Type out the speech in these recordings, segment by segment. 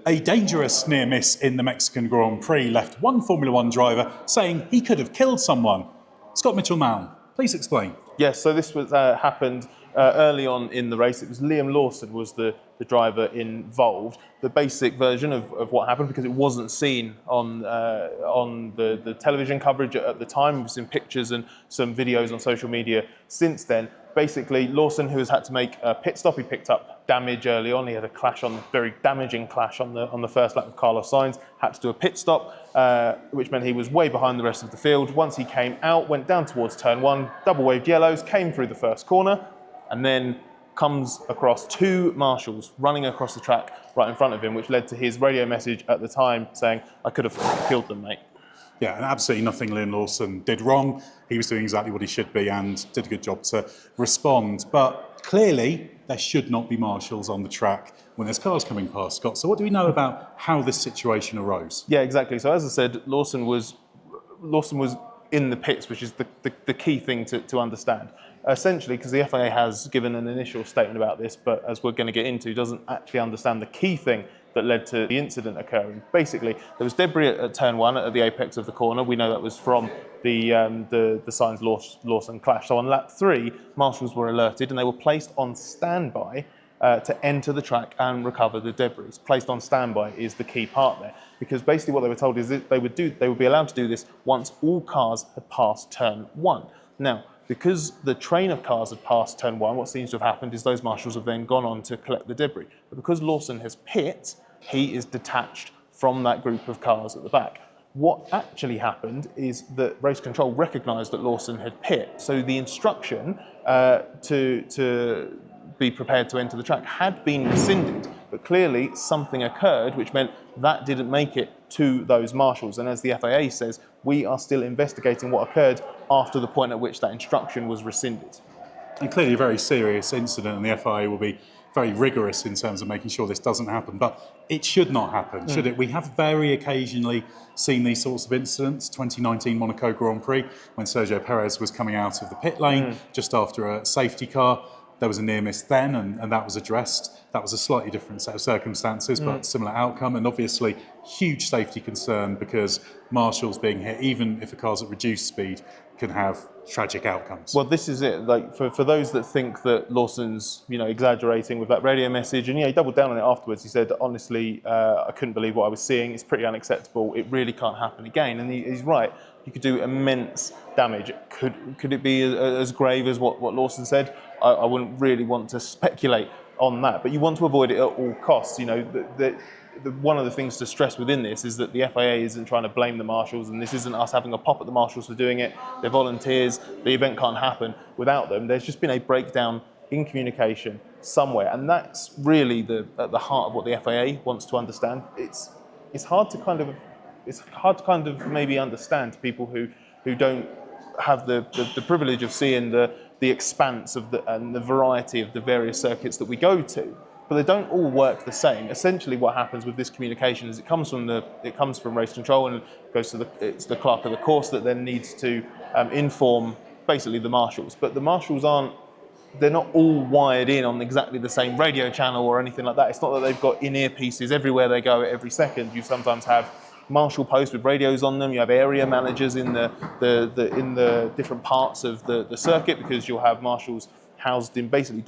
A dangerous near miss in the Mexican Grand Prix left one Formula One driver saying he could have killed someone. Scott Mitchell-Mount, please explain. Yes, so this was happened early on in the race. It was Liam Lawson was the driver involved. The basic version of what happened, because it wasn't seen on the television coverage at the time. We've seen pictures and some videos on social media since then. Basically, Lawson, who has had to make a pit stop, he picked up damage early on. He had a very damaging clash on the first lap of Carlos Sainz. Had to do a pit stop, which meant he was way behind the rest of the field. Once he came out, went down towards turn one, double waved yellows, came through the first corner, and then comes across two marshals running across the track right in front of him, which led to his radio message at the time saying, "I could have killed them, mate." Yeah, and absolutely nothing Liam Lawson did wrong. He was doing exactly what he should be and did a good job to respond. But clearly, there should not be marshals on the track when there's cars coming past, Scott. So what do we know about how this situation arose? Yeah, exactly. So as I said, Lawson was in the pits, which is the key thing to understand. Essentially, because the FIA has given an initial statement about this, but as we're going to get into, doesn't actually understand the key thing that led to the incident occurring. Basically, there was debris at turn one at the apex of the corner. We know that was from the Sainz-Lawson clash. So on lap 3, marshals were alerted and they were placed on standby to enter the track and recover the debris. Placed on standby is the key part there, because basically what they were told is that they would be allowed to do this once all cars had passed turn 1. Now, because the train of cars had passed turn 1, what seems to have happened is those marshals have then gone on to collect the debris. But because Lawson has pit, he is detached from that group of cars at the back. What actually happened is that race control recognised that Lawson had pit, so the instruction to be prepared to enter the track had been rescinded, but clearly something occurred which meant that didn't make it to those marshals. And as the FIA says, we are still investigating what occurred after the point at which that instruction was rescinded. And clearly a very serious incident, and the FIA will be very rigorous in terms of making sure this doesn't happen. But it should not happen, should it? We have very occasionally seen these sorts of incidents. 2019 Monaco Grand Prix, when Sergio Perez was coming out of the pit lane just after a safety car. There was a near miss then, and that was addressed. That was a slightly different set of circumstances, but similar outcome, and obviously huge safety concern, because marshals being hit, even if a car's at reduced speed, can have tragic outcomes. Well, this is it. Like for those that think that Lawson's exaggerating with that radio message, and he doubled down on it afterwards. He said, honestly, I couldn't believe what I was seeing. It's pretty unacceptable. It really can't happen again. And he's right. You could do immense damage. Could it be as grave as what Lawson said? I wouldn't really want to speculate on that, but you want to avoid it at all costs. One of the things to stress within this is that the FIA isn't trying to blame the marshals, and this isn't us having a pop at the marshals for doing it. They're volunteers. The event can't happen without them. There's just been a breakdown in communication somewhere, and that's really at the heart of what the FIA wants to understand. It's hard to kind of maybe understand to people who don't have the privilege of seeing the expanse of and the variety of the various circuits that we go to, but they don't all work the same. Essentially, what happens with this communication is it comes from race control, and it goes to it's the clerk of the course that then needs to inform basically the marshals. But the marshals they're not all wired in on exactly the same radio channel or anything like that. It's not that they've got in-ear pieces everywhere they go at every second. You sometimes have marshal posts with radios on them. You have area managers in the different parts of the circuit, because you'll have marshals housed in basically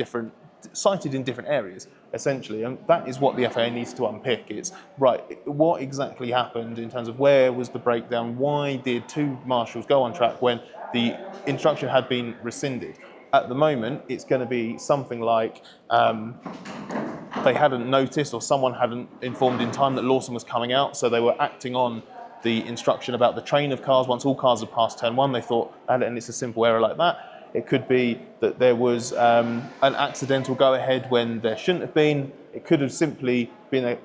sited in different areas, essentially. And that is what the FIA needs to unpick. It's right, what exactly happened in terms of where was the breakdown? Why did two marshals go on track when the instruction had been rescinded? At the moment, it's going to be something like they hadn't noticed, or someone hadn't informed in time that Lawson was coming out, so they were acting on the instruction about the train of cars. Once all cars had passed turn 1, they thought, and it's a simple error like that. It could be that there was an accidental go-ahead when there shouldn't have been. It could have simply been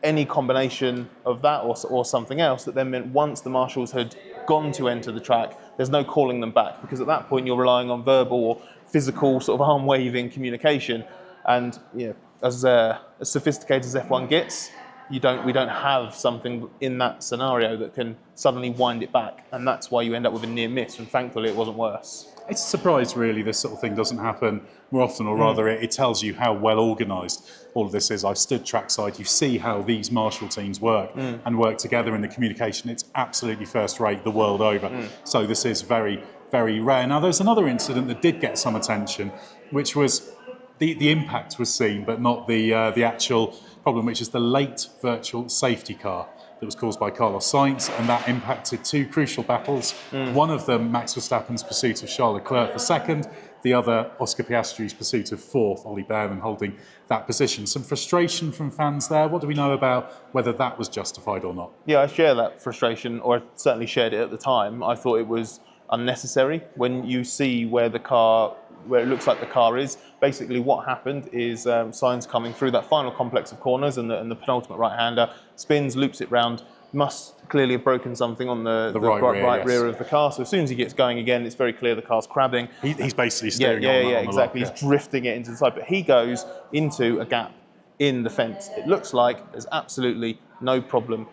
any combination of that or something else that then meant once the marshals had gone to enter the track, there's no calling them back, because at that point you're relying on verbal or physical sort of arm-waving communication. And as sophisticated as F1 gets, we don't have something in that scenario that can suddenly wind it back, and that's why you end up with a near miss. And thankfully, it wasn't worse. It's a surprise, really, this sort of thing doesn't happen more often, or rather it tells you how well organised all of this is. I've stood trackside, you see how these marshal teams work and work together in the communication. It's absolutely first rate the world over. So this is very, very rare. Now, there's another incident that did get some attention, which was the impact was seen, but not the actual problem, which is the late virtual safety car that was caused by Carlos Sainz, and that impacted two crucial battles. One of them, Max Verstappen's pursuit of Charles Leclerc for second, the other, Oscar Piastri's pursuit of fourth, Ollie Behrman holding that position. Some frustration from fans there. What do we know about whether that was justified or not? Yeah, I share that frustration, or I certainly shared it at the time. I thought it was unnecessary. When you see where it looks like the car is, basically what happened is Sainz coming through that final complex of corners, and the penultimate right-hander spins, loops it round, must clearly have broken something on the right rear of the car. So as soon as he gets going again, it's very clear the car's crabbing. He's basically steering on the exactly. lock, He's drifting it into the side, but he goes into a gap in the fence. It looks like there's absolutely no problem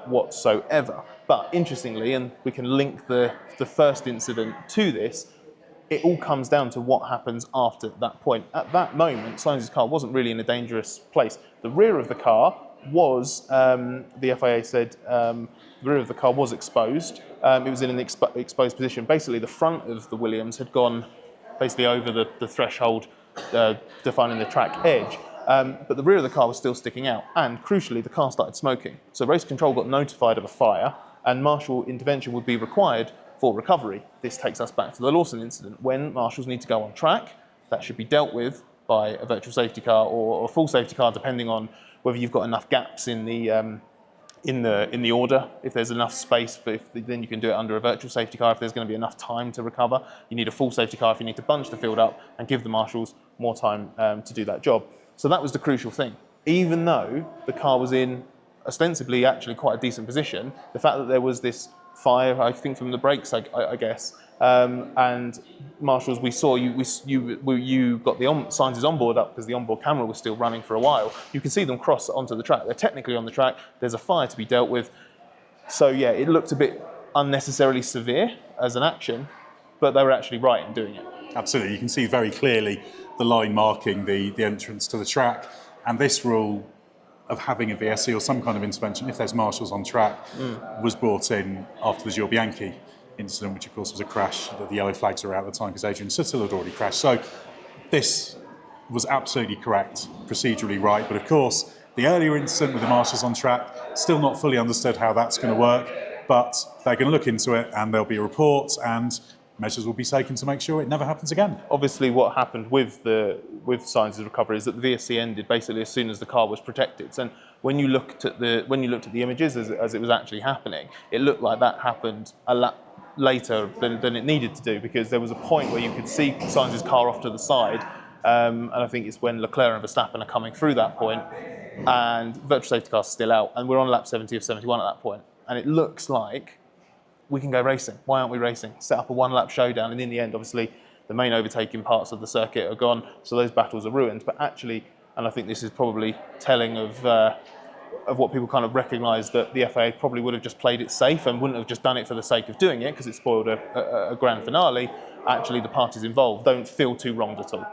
whatsoever. But interestingly, and we can link the first incident to this, it all comes down to what happens after that point. At that moment, Sainz's car wasn't really in a dangerous place. The rear of the car was, the FIA said, the rear of the car was exposed. It was in an exposed position. Basically, the front of the Williams had gone basically over the threshold defining the track edge. But the rear of the car was still sticking out. And crucially, the car started smoking. So race control got notified of a fire, and marshal intervention would be required for recovery. This takes us back to the Lawson incident. When marshals need to go on track, that should be dealt with by a virtual safety car or a full safety car, depending on whether you've got enough gaps in the order. If there's enough space, then you can do it under a virtual safety car. If there's going to be enough time to recover, you need a full safety car if you need to bunch the field up and give the marshals more time to do that job. So that was the crucial thing. Even though the car was in ostensibly actually quite a decent position, the fact that there was this fire, I think from the brakes, I guess, and marshals, we saw you got the Sainz's onboard up because the onboard camera was still running for a while. You can see them cross onto the track. They're technically on the track. There's a fire to be dealt with. So yeah, it looked a bit unnecessarily severe as an action, but they were actually right in doing it. Absolutely, you can see very clearly the line marking the entrance to the track, and this rule of having a VSC or some kind of intervention, if there's marshals on track, was brought in after the Gil Bianchi incident, which of course was a crash. The yellow flags were out at the time because Adrian Sutil had already crashed. So this was absolutely correct, procedurally right. But of course, the earlier incident with the marshals on track, still not fully understood how that's going to work, but they're going to look into it and there'll be a report and measures will be taken to make sure it never happens again. Obviously, what happened with Sainz's recovery is that the VSC ended basically as soon as the car was protected. And when you looked at the images as it was actually happening, it looked like that happened a lot later than it needed to do, because there was a point where you could see Sainz's car off to the side, and I think it's when Leclerc and Verstappen are coming through that point, and virtual safety car's still out, and we're on lap 70 of 71 at that point, and it looks like we can go racing. Why aren't we racing? Set up a one-lap showdown, and in the end, obviously, the main overtaking parts of the circuit are gone, so those battles are ruined. But actually, and I think this is probably telling of what people kind of recognise, that the FIA probably would have just played it safe and wouldn't have just done it for the sake of doing it because it spoiled a grand finale. Actually, the parties involved don't feel too wronged at all.